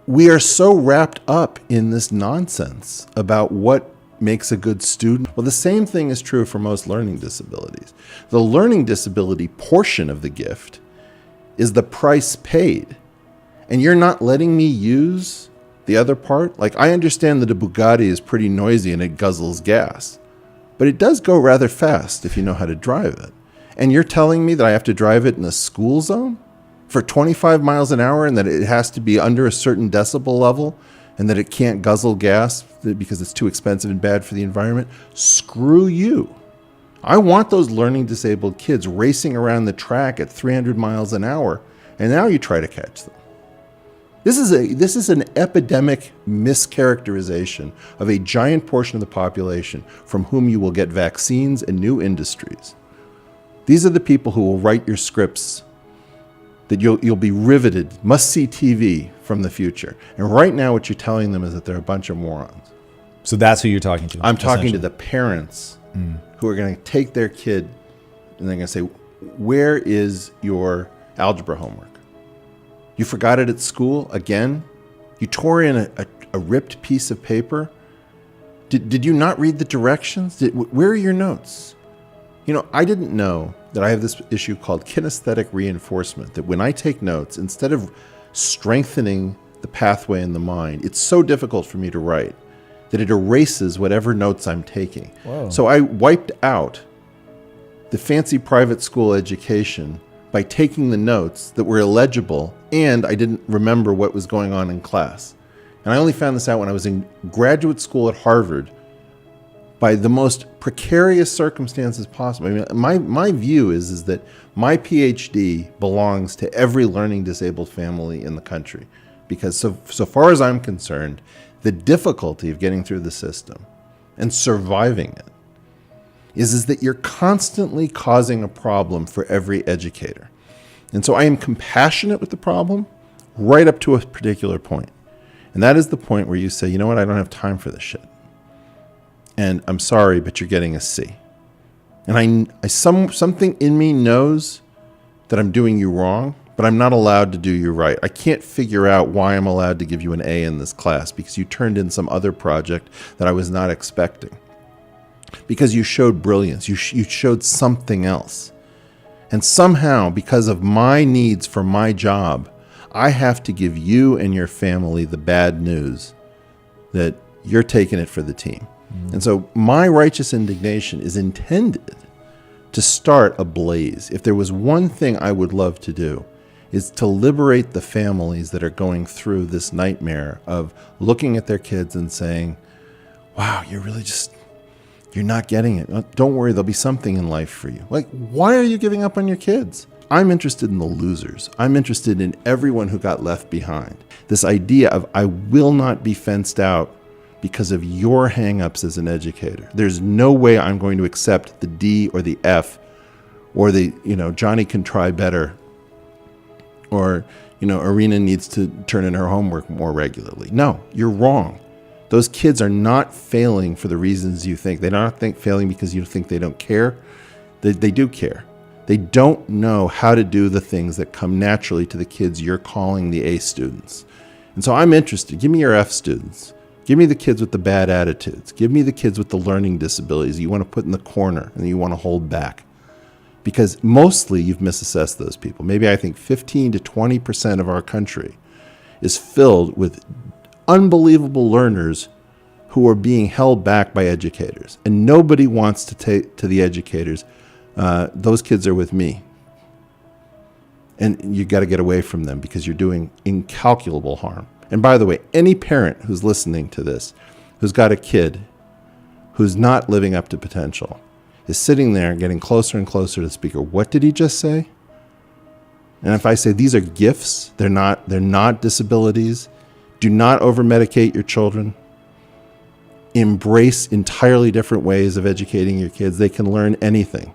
we are so wrapped up in this nonsense about what makes a good student. Well, the same thing is true for most learning disabilities. The learning disability portion of the gift is the price paid. And you're not letting me use the other part? Like, I understand that a Bugatti is pretty noisy and it guzzles gas, but it does go rather fast if you know how to drive it. And you're telling me that I have to drive it in a school zone for 25 miles an hour and that it has to be under a certain decibel level and that it can't guzzle gas because it's too expensive and bad for the environment? Screw you. I want those learning disabled kids racing around the track at 300 miles an hour, and now you try to catch them. This is an epidemic mischaracterization of a giant portion of the population from whom you will get vaccines and new industries. These are the people who will write your scripts that you'll be riveted, must-see TV from the future. And right now what you're telling them is that they're a bunch of morons. So that's who you're talking to? I'm talking to the parents who are going to take their kid and they're going to say, where is your algebra homework? You forgot it at school again? You tore in a ripped piece of paper? Did you not read the directions? Where are your notes? You know, I didn't know that I have this issue called kinesthetic reinforcement, that when I take notes, instead of strengthening the pathway in the mind, it's so difficult for me to write that it erases whatever notes I'm taking. Whoa. So I wiped out the fancy private school education by taking the notes that were illegible, and I didn't remember what was going on in class. And I only found this out when I was in graduate school at Harvard by the most precarious circumstances possible. I mean, my view is that my PhD belongs to every learning disabled family in the country, because so far as I'm concerned, the difficulty of getting through the system and surviving it is that you're constantly causing a problem for every educator. And so I am compassionate with the problem right up to a particular point. And that is the point where you say, you know what, I don't have time for this shit. And I'm sorry, but you're getting a C. And something in me knows that I'm doing you wrong, but I'm not allowed to do you right. I can't figure out why I'm allowed to give you an A in this class because you turned in some other project that I was not expecting. Because you showed brilliance, you showed something else. And somehow, because of my needs for my job, I have to give you and your family the bad news that you're taking it for the team. And so my righteous indignation is intended to start a blaze. If there was one thing I would love to do, is to liberate the families that are going through this nightmare of looking at their kids and saying, wow, you're not getting it. Don't worry, there'll be something in life for you. Like, why are you giving up on your kids? I'm interested in the losers. I'm interested in everyone who got left behind. This idea of I will not be fenced out because of your hang-ups as an educator. There's no way I'm going to accept the D or the F or the, Johnny can try better, or, Arena needs to turn in her homework more regularly. No, you're wrong. Those kids are not failing for the reasons you think. They're not failing because you think they don't care. They do care. They don't know how to do the things that come naturally to the kids you're calling the A students. And so I'm interested. Give me your F students. Give me the kids with the bad attitudes. Give me the kids with the learning disabilities you want to put in the corner and you want to hold back. Because mostly you've misassessed those people. Maybe I think 15 to 20% of our country is filled with unbelievable learners who are being held back by educators. And nobody wants to take to the educators, those kids are with me. And you got to get away from them because you're doing incalculable harm. And by the way, any parent who's listening to this, who's got a kid who's not living up to potential, is sitting there getting closer and closer to the speaker. What did he just say? And if I say these are gifts, they're not disabilities, do not over-medicate your children. Embrace entirely different ways of educating your kids. They can learn anything.